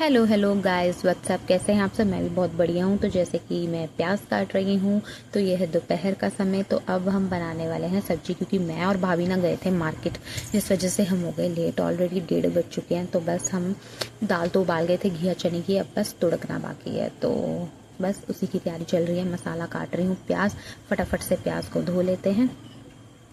Hello hello guys, WhatsApp, कैसे हैं आप सब। मैं भी बहुत बढ़िया हूँ। तो जैसे कि मैं प्याज काट रही हूँ, तो ये है दोपहर का समय। तो अब हम बनाने वाले हैं सब्जी, क्योंकि मैं और भाभी ना गए थे मार्केट, जिस वजह से हम हो गए लेट। ऑलरेडी 1:30 बज चुके हैं। तो बस हम दाल तो उबाल गए थे घिया चने की, अब बस तुड़कना बाकी है। तो बस उसी की तैयारी चल रही है। मसाला काट रही हूँ, प्याज फटाफट से प्याज को धो लेते हैं,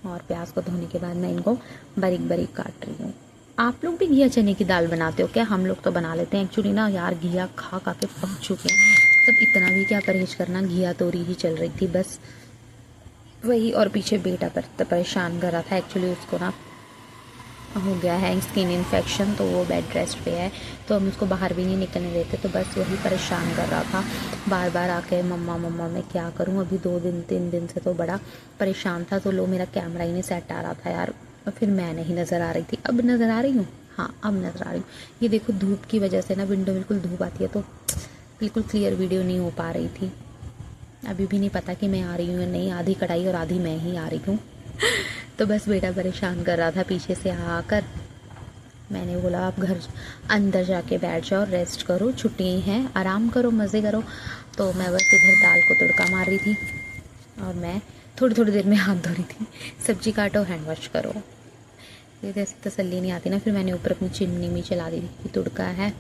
और प्याज को धोने के बाद मैं इनको बारीक बारीक काट रही हूँ। आप लोग भी घिया चने की दाल बनाते हो क्या? हम लोग तो बना लेते हैं एक्चुअली ना यार, घिया खा खा के पक चुके हैं। तब इतना भी क्या परहेज करना, घिया तोरी ही चल रही थी बस वही। और पीछे बेटा पर परेशान कर रहा था एक्चुअली, उसको ना हो गया है स्किन इन्फेक्शन, तो वो बेड रेस्ट पे है। तो हम उसको बाहर भी नहीं निकलने देते, तो बस वही परेशान कर रहा था बार बार आके, मम्मा मम्मा मैं क्या करूं। अभी 2 दिन 3 दिन से तो बड़ा परेशान था। तो लो, मेरा कैमरा ही नहीं सेट आ रहा था यार, और फिर मैं नहीं नज़र आ रही थी। अब नज़र आ रही हूँ, हाँ अब नज़र आ रही हूँ। ये देखो, धूप की वजह से ना विंडो बिल्कुल धूप आती है, तो बिल्कुल क्लियर वीडियो नहीं हो पा रही थी। अभी भी नहीं पता कि मैं आ रही हूँ या नहीं, आधी कढ़ाई और आधी मैं ही आ रही हूँ। तो बस बेटा परेशान कर रहा था पीछे से आकर। मैंने बोला आप घर अंदर जाके बैठ जाओ, रेस्ट करो, छुट्टी हैं, आराम करो, मज़े करो। तो मैं बस इधर दाल को तड़का मार रही थी, और मैं थोड़ी थोड़ी देर में हाथ धो रही थी। सब्जी काटो, हैंड वॉश करो, ये जैसे तसल्ली नहीं आती ना। फिर मैंने ऊपर अपनी चिमनी में चला दी थी कि तुड़का है,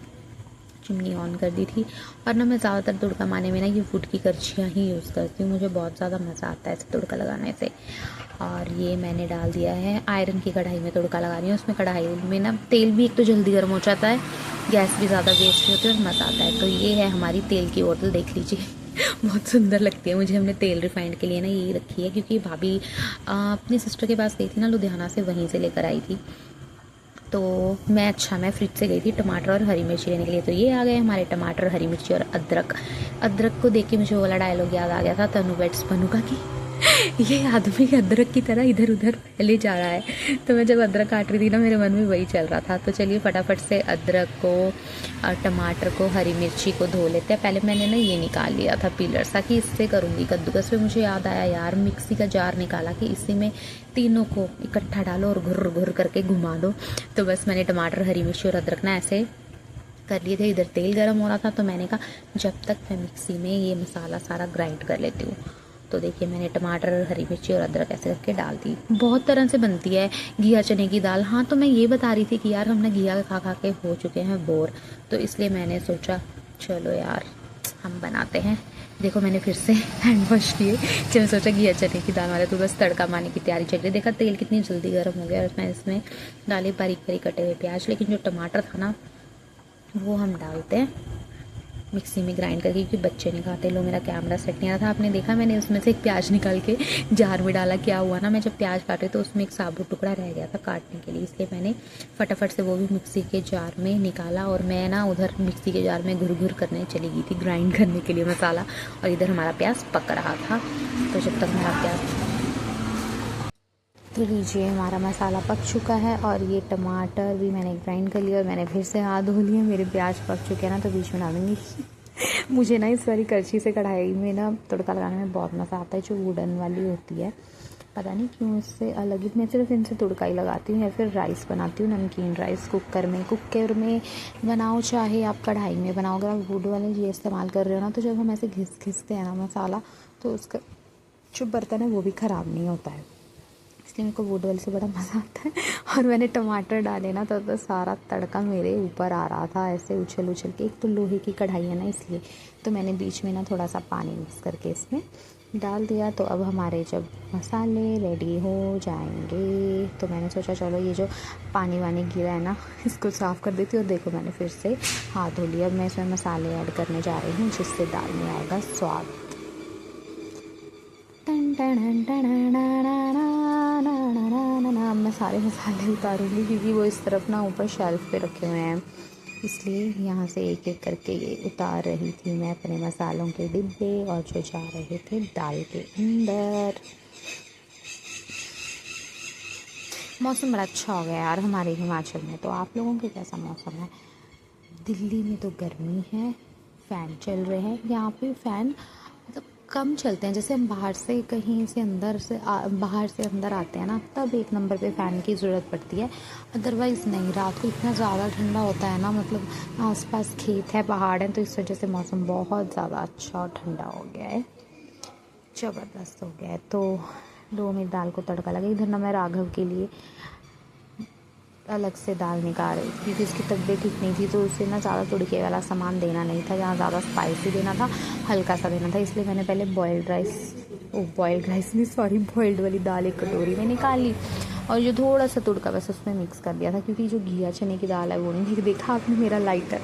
चिमनी ऑन कर दी थी। और ना मैं ज़्यादातर तुड़का मारने में ना ये वुड की करछियाँ ही यूज़ करती हूँ, मुझे बहुत ज़्यादा मज़ा आता है इसे तुड़का लगाने से। और ये मैंने डाल दिया है आयरन की कढ़ाई में, तुड़का लगा रही हूँ। उसमें कढ़ाई में ना तेल भी एक तो जल्दी गर्म हो जाता है, गैस भी ज़्यादा वेस्ट नहीं होती और मज़ा आता है। तो ये है हमारी तेल की बोतल, देख लीजिए। बहुत सुंदर लगती है मुझे। हमने तेल रिफाइंड के लिए ना यही रखी है, क्योंकि भाभी अपनी सिस्टर के पास गई थी ना लुधियाना से, वहीं से लेकर आई थी। तो मैं फ्रिज से गई थी टमाटर और हरी मिर्ची लेने के लिए। तो ये आ गए हमारे टमाटर, हरी मिर्ची और अदरक। अदरक को देख के मुझे वो वाला डायलॉग याद आ गया था, तनु वेट्स बनूगा की ये आदमी अदरक की तरह इधर उधर फैले जा रहा है। तो मैं जब अदरक काट रही थी ना, मेरे मन में वही चल रहा था। तो चलिए फटाफट से अदरक को और टमाटर को, हरी मिर्ची को धो लेते हैं। पहले मैंने ना ये निकाल लिया था पीलर सा, कि इससे करूँगी कद्दूकस। पे मुझे याद आया यार, मिक्सी का जार निकाला कि इसी में तीनों को इकट्ठा डालो और घुर घुर करके घुमा दो। तो बस मैंने टमाटर, हरी मिर्ची और अदरक ना ऐसे कर लिए थे। इधर तेल गर्म हो रहा था, तो मैंने कहा जब तक मैं मिक्सी में ये मसाला सारा ग्राइंड कर लेती हूँ। तो देखिए मैंने टमाटर, हरी मिर्ची और अदरक ऐसे करके डाल दी। बहुत तरह से बनती है घिया चने की दाल। हाँ, तो मैं ये बता रही थी कि यार हम ना घिया खा खा के हो चुके हैं बोर, तो इसलिए मैंने सोचा चलो यार हम बनाते हैं। देखो मैंने फिर से हैंड वॉश किए, जब सोचा घिया चने की दाल वाले, तो बस तड़का मारने की तैयारी चल रही। देखा तेल कितनी जल्दी गर्म हो गया, और मैं इसमें डाले बारीक बारीक कटे हुए प्याज। लेकिन जो टमाटर था ना, वो हम डालते हैं मिक्सी में ग्राइंड करके, क्योंकि बच्चे नहीं खाते। लो, मेरा कैमरा सेट नहीं आ रहा था, आपने देखा मैंने उसमें से एक प्याज निकाल के जार में डाला। क्या हुआ ना, मैं जब प्याज काटे तो उसमें एक साबुत टुकड़ा रह गया था काटने के लिए, इसलिए मैंने फटाफट से वो भी मिक्सी के जार में निकाला। और मैं ना उधर मिक्सी के जार में घुर घुर करने चली गई थी, ग्राइंड करने के लिए मसाला। और इधर हमारा प्याज पक रहा था। तो जब तक हमारा प्याज, तो लीजिए हमारा मसाला पक चुका है, और ये टमाटर भी मैंने ग्राइंड कर लिया, और मैंने फिर से हाथ धो लिए। मेरे प्याज पक चुके हैं ना, तो बीच में डालूंगी। मुझे ना इस वाली करछी से कढ़ाई में ना तड़का लगाने में बहुत मज़ा आता है, जो वुडन वाली होती है। पता नहीं क्यों इससे अलग ही, मैं सिर्फ इनसे तड़का ही लगाती हूँ, या फिर राइस बनाती हूँ, नमकीन राइस। कुकर में बनाओ, चाहे आप कढ़ाई में बनाओ। अगर आप वुड वाले ये इस्तेमाल कर रहे हो ना, तो जब हम ऐसे घिसते हैं ना मसाला, तो उसका जो बर्तन है वो भी ख़राब नहीं होता है। इसलिए मेरे को वुड वाले से बड़ा मज़ा आता है। और मैंने टमाटर डाले ना, तो सारा तड़का मेरे ऊपर आ रहा था ऐसे उछल उछल के। एक तो लोहे की कढ़ाई है ना, इसलिए। तो मैंने बीच में ना थोड़ा सा पानी मिक्स करके इसमें डाल दिया। तो अब हमारे जब मसाले रेडी हो जाएंगे, तो मैंने सोचा चलो ये जो पानी वानी गिरा है ना, इसको साफ़ कर देती हूँ। और देखो मैंने फिर से हाथ धो लिया। अब मैं इसमें मसाले ऐड करने जा रही हूँ, जिससे दाल में आएगा स्वाद। अब मैं सारे मसाले उतारूँगी, क्योंकि वो इस तरफ ना ऊपर शेल्फ पे रखे हुए हैं, इसलिए यहाँ से एक एक करके ये उतार रही थी मैं अपने मसालों के डिब्बे, और जो जा रहे थे दाल के अंदर। मौसम बड़ा अच्छा हो गया यार हमारे हिमाचल में। तो आप लोगों के कैसा मौसम है? दिल्ली में तो गर्मी है, फ़ैन चल रहे हैं। यहाँ पे फ़ैन मतलब कम चलते हैं। जैसे हम बाहर से कहीं से बाहर से अंदर आते हैं ना, तब एक नंबर पे फ़ैन की ज़रूरत पड़ती है। अदरवाइज़ नहीं। रात को इतना ज़्यादा ठंडा होता है ना, मतलब आसपास खेत है, पहाड़ हैं, तो इस वजह से मौसम बहुत ज़्यादा अच्छा और ठंडा हो गया है, ज़बरदस्त हो गया है। तो लो मेरी दाल को तड़का लगा। इधर ना मैं राघव के लिए अलग से दाल निकाल रही थी क्योंकि उसकी तबीयत ठीक नहीं थी, तो उसे ना ज़्यादा तुड़के वाला सामान देना नहीं था, जहाँ ज़्यादा स्पाइसी देना था, हल्का सा देना था। इसलिए मैंने पहले बॉयल्ड राइस नहीं, सॉरी, बॉयल्ड वाली दाल एक कटोरी में निकाल ली और जो थोड़ा सा तुड़का बस उसमें मिक्स कर दिया था, क्योंकि जो घिया चने की दाल है वो नहीं। देखा आपने मेरा लाइटर,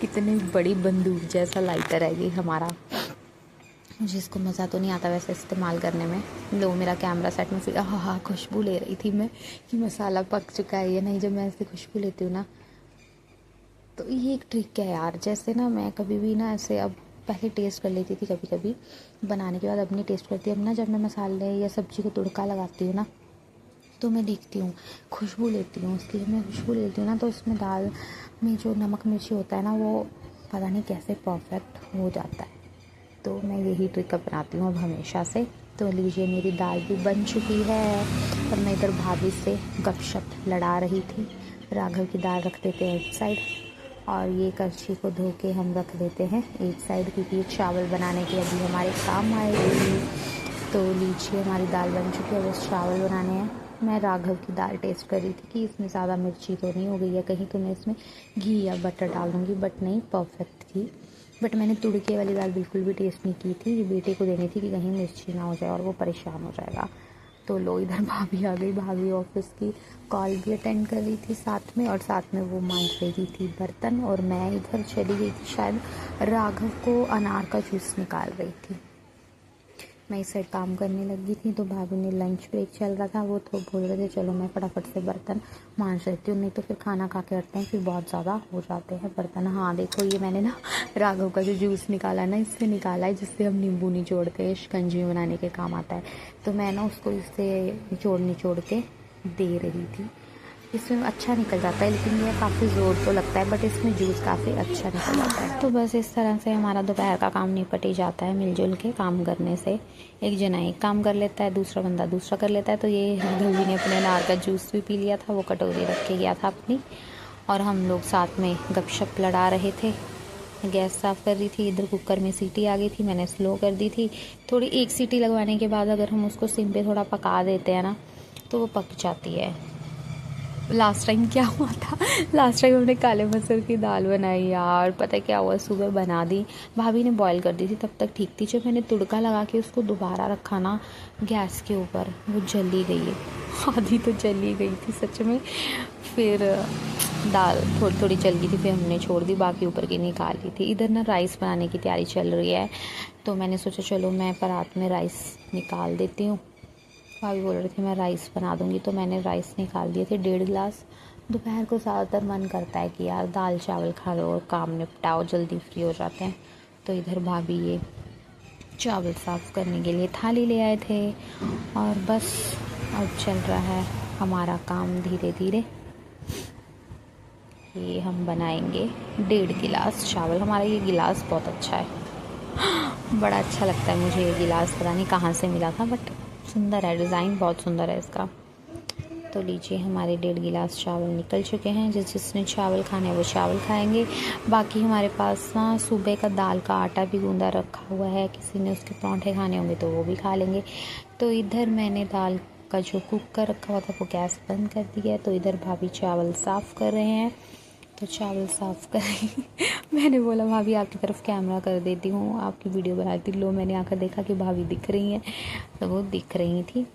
कितनी बड़ी बंदूक जैसा लाइटर है ये हमारा। मुझे इसको मज़ा तो नहीं आता वैसे इस्तेमाल करने में। लो मेरा कैमरा सेट में फिर हाँ खुशबू ले रही थी मैं कि मसाला पक चुका है या नहीं। जब मैं ऐसे खुशबू लेती हूँ ना, तो ये एक ट्रिक है यार। जैसे ना मैं कभी भी ना ऐसे, अब पहले टेस्ट कर लेती थी कभी कभी बनाने के बाद, अब नहीं टेस्ट करती। अब ना जब मैं मसाले या सब्ज़ी को तुड़का लगाती हूँ ना, तो मैं देखती हूँ, खुशबू लेती हूँ उसकी। जब मैं खुशबू लेती हूँ ना, तो उसमें दाल में जो नमक मिर्ची होता है ना, वो पता नहीं कैसे परफेक्ट हो जाता है। तो मैं यही ट्रिक अपनाती हूँ अब हमेशा से। तो लीजिए मेरी दाल भी बन चुकी है और मैं इधर भाभी से गपशप लड़ा रही थी। राघव की दाल रख देते हैं एक साइड और ये करछी को धो के हम रख देते हैं एक साइड, क्योंकि ये चावल बनाने के अभी हमारे काम आएगी। तो लीजिए हमारी दाल बन चुकी है, बस चावल बनाने हैं। मैं राघव की दाल टेस्ट कर रही थी कि इसमें ज़्यादा मिर्ची तो नहीं हो गई है कहीं, तो मैं इसमें घी या बटर डाल दूँगी, बट नहीं, परफेक्ट थी। बट मैंने तुड़के वाली दाल बिल्कुल भी टेस्ट नहीं की थी, ये बेटे को देनी थी कि कहीं मिर्ची ना हो जाए और वो परेशान हो जाएगा। तो लो इधर भाभी आ गई। भाभी ऑफिस की कॉल भी अटेंड कर रही थी साथ में, और साथ में वो मांज रही थी बर्तन, और मैं इधर चली गई थी शायद राघव को अनार का जूस निकाल रही थी। मैं इस साइड काम करने लगी थी, तो भाभी ने लंच ब्रेक चल रहा था, वो तो बोल रहे थे चलो मैं फटाफट से बर्तन मांज लेती हूँ, नहीं तो फिर खाना खा के हटते हैं, फिर बहुत ज़्यादा हो जाते हैं बर्तन। हाँ देखो, ये मैंने ना राघव का जो जूस निकाला है ना, इससे निकाला है, जिससे हम नींबू निचोड़ के शिकंजी बनाने के काम आता है। तो मैं ना उसको इससे निचोड़ के दे रही थी। इसमें अच्छा निकल जाता है, लेकिन ये काफ़ी ज़ोर तो लगता है, बट इसमें जूस काफ़ी अच्छा निकल जाता है। तो बस इस तरह से हमारा दोपहर का काम निपट ही जाता है। मिलजुल के काम करने से एक जना एक काम कर लेता है, दूसरा बंदा दूसरा कर लेता है। तो ये गलवी ने अपने अनार का जूस भी पी लिया था, वो कटोरी रख के गया था अपनी, और हम लोग साथ में गपशप लड़ा रहे थे। गैस साफ़ कर रही थी, इधर कुकर में सीटी आ गई थी, मैंने स्लो कर दी थी थोड़ी। एक सीटी लगवाने के बाद अगर हम उसको सिम पे थोड़ा पका देते हैं ना, तो वो पक जाती है। लास्ट टाइम क्या हुआ था, लास्ट टाइम हमने काले मसूर की दाल बनाई यार। पता है क्या हुआ, सुबह बना दी, भाभी ने बॉईल कर दी थी, तब तक ठीक थी। जब मैंने तुड़का लगा के उसको दोबारा रखा ना गैस के ऊपर, वो जली गई, आधी तो जली गई थी सच में। फिर दाल थोड़ी थोड़ी जल गई थी, फिर हमने छोड़ दी, बाकी ऊपर की निकाल ली थी। इधर ना राइस बनाने की तैयारी चल रही है, तो मैंने सोचा चलो मैं परात में राइस निकाल देती हूँ। भाभी बोल रही थी मैं राइस बना दूँगी, तो मैंने राइस निकाल दिए थे 1.5 गिलास। दोपहर को ज़्यादातर मन करता है कि यार दाल चावल खा लो और काम निपटाओ, जल्दी फ्री हो जाते हैं। तो इधर भाभी ये चावल साफ़ करने के लिए थाली ले आए थे, और बस अब चल रहा है हमारा काम धीरे धीरे। ये हम बनाएंगे 1.5 गिलास चावल। हमारा ये गिलास बहुत अच्छा है, बड़ा अच्छा लगता है मुझे ये गिलास, पता नहीं कहाँ से मिला था, बट सुंदर है, डिज़ाइन बहुत सुंदर है इसका। तो लीजिए हमारे 1.5 गिलास चावल निकल चुके हैं। जिसने चावल खाने हैं वो चावल खाएंगे। बाकी हमारे पास ना सुबह का दाल का आटा भी गूंदा रखा हुआ है, किसी ने उसके परांठे खाने होंगे तो वो भी खा लेंगे। तो इधर मैंने दाल का जो कुकर रखा हुआ था वो गैस बंद कर दिया है। तो इधर भाभी चावल साफ़ कर रहे हैं, तो चावल साफ़ कर मैंने बोला भाभी आपकी तरफ कैमरा कर देती हूँ, आपकी वीडियो बनाती। लो मैंने आकर देखा कि भाभी दिख रही हैं, तो वो दिख रही थी,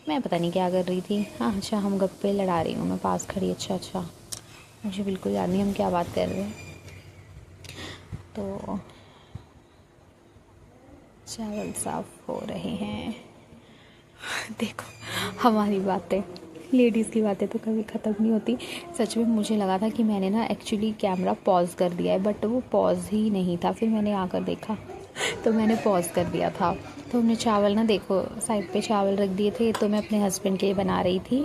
मैं पता नहीं क्या कर रही थी। हाँ अच्छा, हम गप्पे लड़ा रही हूँ, मैं पास खड़ी। अच्छा, मुझे बिल्कुल याद नहीं हम क्या बात कर रहे हैं। तो चावल साफ़ हो रहे हैं। देखो हमारी बातें, लेडीज़ की बातें तो कभी ख़त्म नहीं होती। सच में मुझे लगा था कि मैंने ना एक्चुअली कैमरा पॉज कर दिया है, बट वो पॉज ही नहीं था। फिर मैंने आकर देखा तो मैंने पॉज कर दिया था। तो हमने चावल ना देखो साइड पे चावल रख दिए थे, तो मैं अपने हस्बैंड के लिए बना रही थी